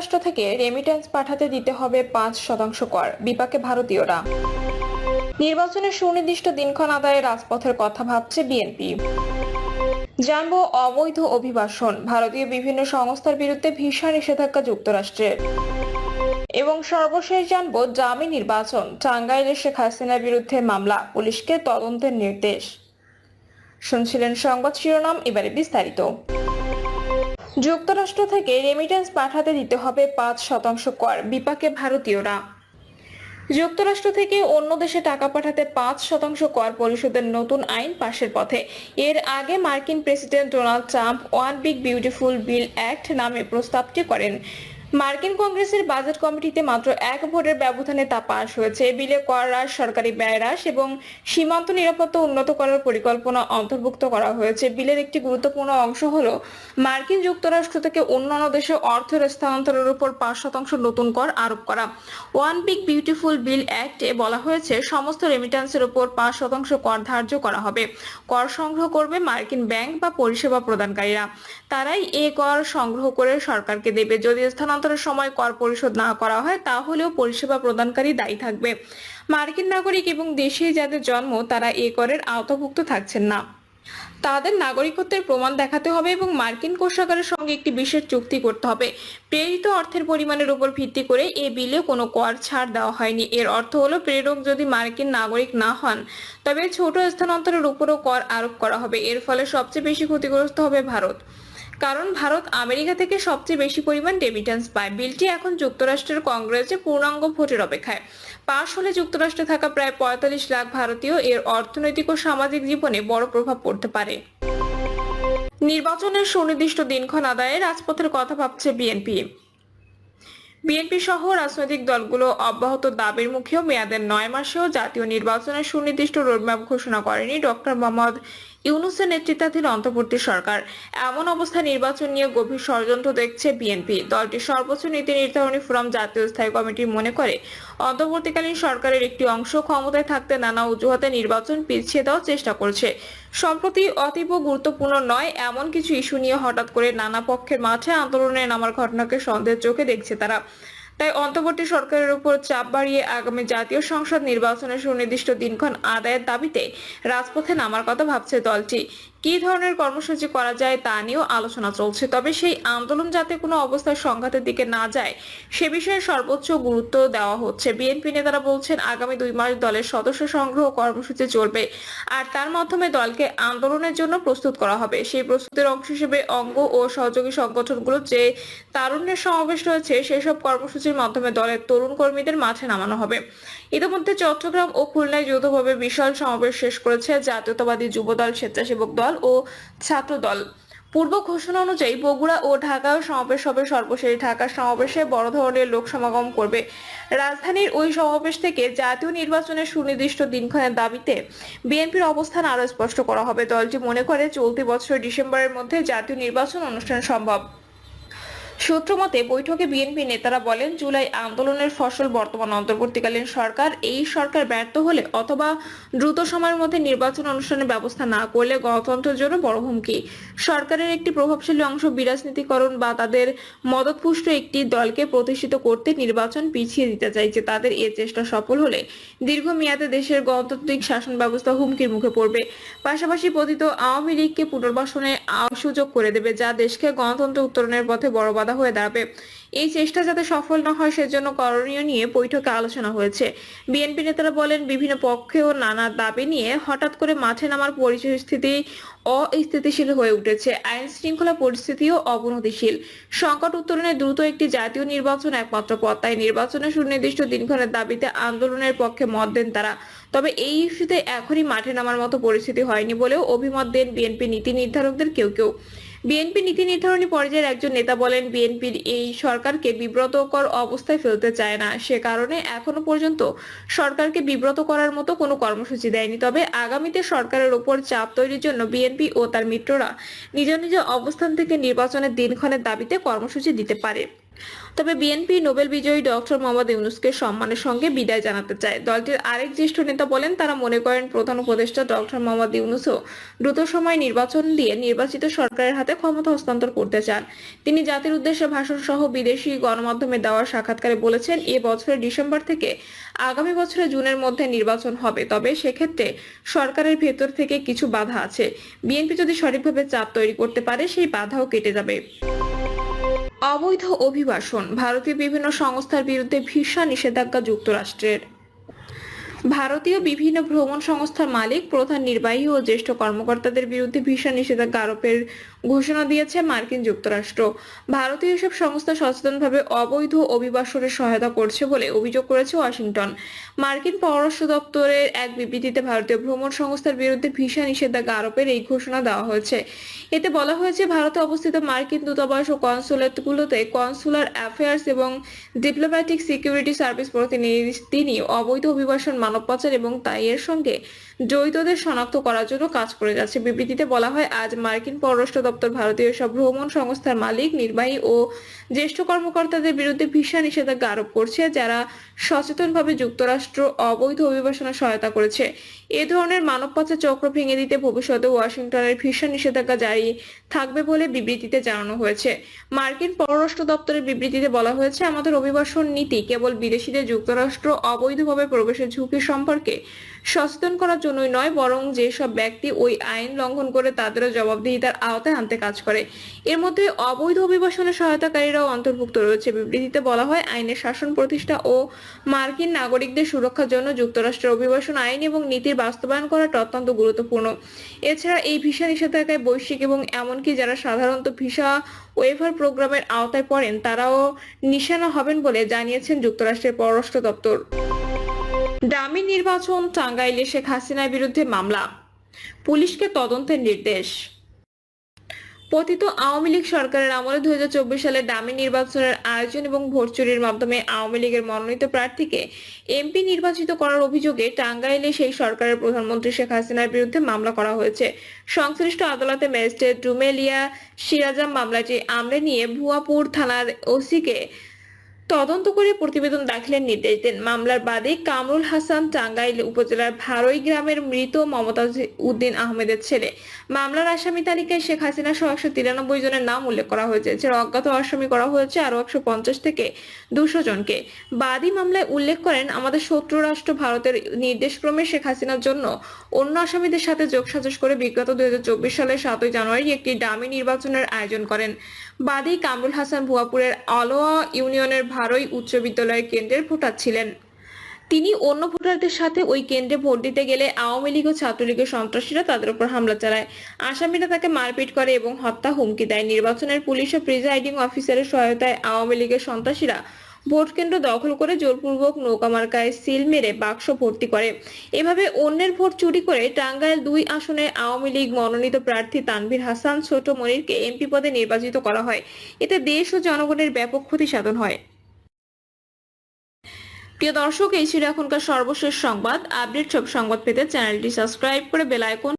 যুক্তরাষ্ট্র থেকে রেমিটেন্স পাঠাতে দিতে হবে 5% কর, বিপাকে ভারতীয়রা। নির্বাচনের সুনির্দিষ্ট দিনক্ষণ আদায়ে রাজপথের কথা ভাবছে বিএনপি। জানবো অবৈধ অভিবাসন, ভারতীয় বিভিন্ন সংস্থার বিরুদ্ধে ভিসা নিষেধাজ্ঞা যুক্তরাষ্ট্রের। এবং সর্বশেষ জানবো জামি নির্বাচন, টাঙ্গাইলে শেখ হাসিনার বিরুদ্ধে মামলা, পুলিশকে তদন্তের নির্দেশ। শুনছিলেন সংবাদ শিরোনাম, এবারে বিস্তারিত। যুক্তরাষ্ট্র থেকে রেমিটেন্স পাঠাতে দিতে হবে 5% কর, বিপাকে ভারতীয়রা। যুক্তরাষ্ট্র থেকে অন্য দেশে টাকা পাঠাতে 5% কর পরিশোধের নতুন আইন পাশের পথে। এর আগে মার্কিন president Donald Trump one big beautiful bill act নামে প্রস্তাবটি করেন। মার্কিন কংগ্রেসের বাজেট কমিটিতে মাত্র এক ভোটের ব্যবধানে তা পাশ হয়েছে। এই বিলে কর হ্রাস, সরকারি ব্যয় হ্রাস এবং সীমান্ত নিরাপত্তা উন্নত করার পরিকল্পনা অন্তর্ভুক্ত করা হয়েছে। বিলের একটি গুরুত্বপূর্ণ অংশ হলো মার্কিন যুক্তরাষ্ট্র থেকে অন্যান্য দেশে অর্থের স্থানান্তরের উপর 5% নতুন কর আরোপ করা। ওয়ান বিগ বিউটিফুল বিল অ্যাক্টে বলা হয়েছে সমস্ত রেমিটেন্সের উপর 5% কর ধার্য করা হবে। কর সংগ্রহ করবে মার্কিন ব্যাংক বা পরিষেবা প্রদানকারীরা। তারাই এ কর সংগ্রহ করে সরকারকে দেবে। যদি স্থানান্তরের সময় কর পরিশোধ না করা হয় তাহলেও পরিষেবা প্রদানকারী দায়ী থাকবে। মার্কিন নাগরিক এবং দেশে যাদের জন্ম তারা এ করের আওতাভুক্ত থাকছেন না। তাদের নাগরিকত্বের প্রমাণ দেখাতে হবে এবং মার্কিন কোষাগারের সঙ্গে একটি বিশেষ চুক্তি করতে হবে। প্রেরিত অর্থের পরিমাণের উপর ভিত্তি করে এ বিলে কোনো কর ছাড় দেওয়া হয়নি। এর অর্থ হলো প্রেরক যদি মার্কিন নাগরিক না হন তবে ছোট স্থানান্তরের উপরও কর আরোপ করা হবে। এর ফলে সবচেয়ে বেশি ক্ষতিগ্রস্ত হবে ভারত, কারণ ভারত আমেরিকা থেকে সবচেয়ে বেশি পরিমাণ রেমিটেন্স পায়। বিলটি এখন যুক্তরাষ্ট্রের কংগ্রেসে পূর্ণাঙ্গ ভোটের অপেক্ষায়। পাশ হলে যুক্তরাষ্ট্রে থাকা প্রায় 45 লাখ ভারতীয় এর অর্থনৈতিক ও সামাজিক জীবনে বড় প্রভাব পড়তে পারে। নির্বাচনের সুনির্দিষ্ট দিনক্ষণ আদায়ে রাজপথের কথা ভাবছে বিএনপি। বিএনপি সহ রাজনৈতিক দলগুলো অব্যাহত দাবির মুখেও মেয়াদের 9 মাসেও জাতীয় নির্বাচনের সুনির্দিষ্ট রোডম্যাপ ঘোষণা করেনি ডক্টর মোহাম্মদ ইউনূসের নেতৃত্বাধীন অন্তর্বর্তী সরকার। এমন অবস্থায় নির্বাচন নিয়ে গভীর ষড়যন্ত্র দেখছে বিএনপি। দলটির সর্বোচ্চ নীতি নির্ধারণী ফোরাম জাতীয় স্থায়ী কমিটি মনে করে অন্তর্বর্তীকালীন সরকারের একটি অংশ ক্ষমতায় থাকতে নানা অজুহাতে নির্বাচন পিছিয়ে দেওয়ার চেষ্টা করছে। সম্প্রতি অতীব গুরুত্বপূর্ণ নয় এমন কিছু ইস্যু নিয়ে হঠাৎ করে নানা পক্ষের মাঠে আন্দোলনে নামার ঘটনাকে সন্দেহের চোখে দেখছে তারা। তাই অন্তর্বর্তী সরকারের উপর চাপ বাড়িয়ে আগামী জাতীয় সংসদ নির্বাচনের সুনির্দিষ্ট দিনক্ষণ আদায়ের দাবিতে রাজপথে নামার কথা ভাবছে দলটি। কি ধরনের কর্মসূচি করা যায় তা নিয়েও আলোচনা চলছে। তবে সেই আন্দোলন যাতে কোনো অবস্থায় সংঘাতের দিকে না যায় সে বিষয়ে সর্বোচ্চ গুরুত্ব দেওয়া হচ্ছে। বিএনপি নেতারা বলছেন আগামী 2 মাস দলের সদস্য সংগ্রহ কর্মসূচি চলবে আর তার মাধ্যমে দলকে আন্দোলনের জন্য প্রস্তুত করা হবে। সেই প্রস্তুতির অংশ হিসেবে অঙ্গ ও সহযোগী সংগঠনগুলো যে তারুণ্যের সমাবেশ রয়েছে সেসব কর্মসূচির মাধ্যমে দলের তরুণ কর্মীদের মাঠে নামানো হবে। ইতিমধ্যে চট্টগ্রাম ও খুলনায় যৌথভাবে বিশাল সমাবেশ শেষ করেছে জাতীয়তাবাদী যুবদল, স্বেচ্ছাসেবক দল ও ছাত্র দল। পূর্ব ঘোষণা অনুযায়ী বগুড়া ও ঢাকায় সমাবেশ হবে। সর্বশেষ ঢাকার সমাবেশে বড় ধরনের লোক সমাগম করবে। রাজধানীর ওই সমাবেশ থেকে জাতীয় নির্বাচনের সুনির্দিষ্ট দিনক্ষণের দাবিতে বিএনপির অবস্থান আরো স্পষ্ট করা হবে। দলটি মনে করে চলতি বছর ডিসেম্বরের মধ্যে জাতীয় নির্বাচন অনুষ্ঠান সম্ভব। সূত্রমতে বৈঠকে বিএনপি নেতারা বলেন জুলাই আন্দোলনের ফসল বর্তমান অন্তর্বর্তীকালীন সরকার। এই সরকার ব্যর্থ হলে অথবা দ্রুত সময়ের মধ্যে নির্বাচন অনুষ্ঠানের ব্যবস্থা না করলে গণতন্ত্রের জন্য বড় হুমকি। সরকারের একটি প্রভাবশালী অংশ বিরাজনীতিকরণ বা তাদের মদতপুষ্ট একটি দলকে প্রতিষ্ঠিত করতে নির্বাচন পিছিয়ে দিতে চাইছে। তাদের এ চেষ্টা সফল হলে দীর্ঘমেয়াদে দেশের গণতান্ত্রিক শাসন ব্যবস্থা হুমকির মুখে পড়বে। পাশাপাশি পতিত আওয়ামী লীগকে পুনর্বাসনে সুযোগ করে দেবে, যা দেশকে গণতন্ত্র উত্তরণের পথে বড় বাধা হয়ে দাঁড়াবে। এই চেষ্টা যাতে সফল না হয় সেজন্য করণীয় নিয়ে বৈঠকে আলোচনা হয়েছে। বিএনপি নেতারা বলেন বিভিন্ন পক্ষেও নানা দাবি নিয়ে হঠাৎ করে মাঠে নামার পরিস্থিতি অস্থিতিশীল হয়ে উঠেছে। আইন শৃঙ্খলা পরিস্থিতিও অবনতিশীল। সংকট উত্তরণে দ্রুত একটি জাতীয় নির্বাচন একমাত্র পথ। তাই নির্বাচনের সুনির্দিষ্ট দিনক্ষণের দাবিতে আন্দোলনের পক্ষে মত দেন তারা। তবে এই ইস্যুতে এখনই মাঠে নামার মতো পরিস্থিতি হয়নি বলেও অভিমত দেন বিএনপি নীতি নির্ধারকদের কেউ কেউ। বিএনপি নীতি নির্ধারণী পর্যায়ের একজন নেতা বলেন বিএনপির এই সরকারকে বিব্রতকর অবস্থায় ফেলতে চায় না, সে কারণে এখনো পর্যন্ত সরকারকে বিব্রত করার মতো কোনো কর্মসূচি দেয়নি। তবে আগামীতে সরকারের ওপর চাপ তৈরির জন্য বিএনপি ও তার মিত্ররা নিজ নিজ অবস্থান থেকে নির্বাচনের দিনক্ষণের দাবিতে কর্মসূচি দিতে পারে। তবে বিএনপি নোবেল বিজয়ী ডক্টর মোহাম্মদ ইউনূসকে সম্মানের সঙ্গে বিদায় জানাতে চায়। দলটির আরেক জ্যেষ্ঠ নেতা বলেন, তারা মনে করেন প্রধান উপদেষ্টা ডক্টর মোহাম্মদ ইউনূসও দ্রুত সময়ে নির্বাচন দিয়ে নির্বাচিত সরকারের হাতে ক্ষমতা হস্তান্তর করতে চান। তিনি জাতির উদ্দেশ্যে ভাষণ সহ বিদেশি গণমাধ্যমে দেওয়া সাক্ষাৎকারে বলেছেন, এ বছরের ডিসেম্বর থেকে আগামী বছরের জুনের মধ্যে নির্বাচন হবে, তবে সেক্ষেত্রে সরকারের ভেতর থেকে কিছু বাধা আছে। বিএনপি যদি সঠিকভাবে চাপ তৈরি করতে পারে, সেই বাধাও কেটে যাবে। অবৈধ অভিবাসন, ভারতীয় বিভিন্ন সংস্থার বিরুদ্ধে ভিসা নিষেধাজ্ঞা যুক্তরাষ্ট্রের। ভারতীয় বিভিন্ন ভ্রমণ সংস্থার মালিক, প্রধান নির্বাহী ও জ্যেষ্ঠ কর্মকর্তাদের বিরুদ্ধে ভিসা নিষেধাজ্ঞা আরোপের ঘোষণা দিয়েছে মার্কিন যুক্তরাষ্ট্র। ভারতীয় এসব সংস্থা সচেতনভাবে অবৈধ অভিবাসনের সহায়তা করছে বলে অভিযোগ করেছে ওয়াশিংটন। মার্কিন পররাষ্ট্র দপ্তরের এক বিবৃতিতে ভারতীয় ভ্রমণ সংস্থার বিরুদ্ধে ভিসা নিষেধাজ্ঞা আরোপের এই ঘোষণা দেওয়া হয়েছে। এতে বলা হয়েছে, ভারতে অবস্থিত মার্কিন দূতাবাস ও কনসুলেটগুলোতে কনসুলার অ্যাফেয়ার্স এবং ডিপ্লোম্যাটিক সিকিউরিটি সার্ভিস প্রতিনিধি তিনি অবৈধ অভিবাসন, মানব পাচার এবং এর সঙ্গে জড়িতদের শনাক্ত করার জন্য কাজ করে যাচ্ছে। বিবৃতিতে বলা হয়, আজ মার্কিন পররাষ্ট্র দপ্তর ভারতীয় সব ভ্রমণ সংস্থার মালিক, নির্বাহী ও জ্যেষ্ঠ কর্মকর্তাদের বিরুদ্ধে ভিসা নিষেধাজ্ঞা আরোপ করছে, যারা সচেতনভাবে যুক্তরাষ্ট্র অবৈধ অভিবাসনে সহায়তা করেছে। এ ধরনের মানব পাচার চক্র ভেঙে দিতে ভবিষ্যতে ওয়াশিংটনের ভিসা নিষেধাজ্ঞা জারি থাকবে বলে বিবৃতিতে জানানো হয়েছে। মার্কিন পররাষ্ট্র দপ্তরের বিবৃতিতে বলা হয়েছে, আমাদের অভিবাসন নীতি কেবল বিদেশিদের যুক্তরাষ্ট্র অবৈধভাবে প্রবেশের ঝুঁকি সম্পর্কে সচেতন করার জন্যই নয়, বরং যেসব ব্যক্তি ওই আইন লঙ্ঘন করে তাদেরও জবাবদিহিতার আওতায় আনতে কাজ করে। এর মধ্যে অবৈধ অভিবাসনের সহায়তাকারীরাও অন্তর্ভুক্ত রয়েছে। বিবৃতিতে বলা হয়, আইনের শাসন প্রতিষ্ঠা ও মার্কিন নাগরিকদের সুরক্ষার জন্য যুক্তরাষ্ট্রের অভিবাসন আইন এবং নীতির বাস্তবায়ন করাটা অত্যন্ত গুরুত্বপূর্ণ। এছাড়া এই ভিসা নিষেধাজ্ঞায় বৈশ্বিক এবং এমনকি যারা সাধারণত ভিসা ওয়েভার প্রোগ্রামের আওতায় পড়েন, তারাও নিশানা হবেন বলে জানিয়েছেন যুক্তরাষ্ট্রের পররাষ্ট্র দপ্তর। ডামি নির্বাচন, টাঙ্গাইলে শেখ হাসিনার বিরুদ্ধে মামলা, পুলিশকে তদন্তের নির্দেশ। পতিত আওয়ামী লীগ সরকারের আমলে 2024 সালে ডামি নির্বাচনের আয়োজন এবং ভোট চুরির মাধ্যমে আওয়ামী লীগের মনোনীত প্রার্থীকে এমপি নির্বাচিত করার অভিযোগে টাঙ্গাইলে সেই সরকারের প্রধানমন্ত্রী শেখ হাসিনার বিরুদ্ধে মামলা করা হয়েছে। সংশ্লিষ্ট আদালতে ম্যাজিস্ট্রেট ডুমেলিয়া সিরাজাম মামলাটি আমলে নিয়ে ভুয়াপুর থানার ওসিকে তদন্ত করে প্রতিবেদন দাখিলের নির্দেশ দেন। মামলার বাদী কামরুল হাসান টাঙ্গাইল উপজেলার ভারই গ্রামের মৃত মমতাজ উদ্দিন আহমেদের ছেলে। মামলার আসামি তালিকায় শেখ হাসিনা সহ 193 জনের নাম উল্লেখ করা হয়েছে। এছাড়া অজ্ঞাত আসামি করা হয়েছে আরো 150 থেকে 200 জনকে। বাদী মামলায় উল্লেখ করেন, আমাদের শত্রু রাষ্ট্র ভারতের নির্দেশক্রমে শেখ হাসিনার জন্য অন্য আসামিদের সাথে যোগসাজশ করে বিগত 2024 সালের 7 জানুয়ারি একটি ডামি নির্বাচনের আয়োজন করেন। বাদী কামরুল হাসান ভুয়াপুরের আলোয়া ইউনিয়নের ভারই উচ্চ বিদ্যালয়ের কেন্দ্রের ভোটার ছিলেন। তিনি অন্য ভোটারদের সাথে ওই কেন্দ্রে ভোট দিতে গেলে আওয়ামী লীগ ও ছাত্রলীগের সন্ত্রাসীরা তাদের উপর হামলা চালায়। আসামিরা তাকে মারপিট করে এবং হত্যা হুমকি দেয়। নির্বাচনের পুলিশ ও প্রিজাইডিং অফিসারের সহায়তায় আওয়ামী লীগের সন্ত্রাসীরা ভোট কেন্দ্র দখল করে জোরপূর্বক নৌকা মার্কায় সিল মেরে বাক্স ভর্তি করে। এভাবে অন্যের ভোট চুরি করে টাঙ্গাইল 2 আসনে আওয়ামী লীগ মনোনীত প্রার্থী তানভীর হাসান ছোট মনিরকে এমপি পদে নির্বাচিত করা হয়। এতে দেশ ও জনগণের ব্যাপক ক্ষতি সাধন হয়। প্রিয় দর্শক, এই ছিল এখনকার সর্বশেষ সংবাদ। আপডেট সব সংবাদ পেতে চ্যানেলটি সাবস্ক্রাইব করে বেল আইকন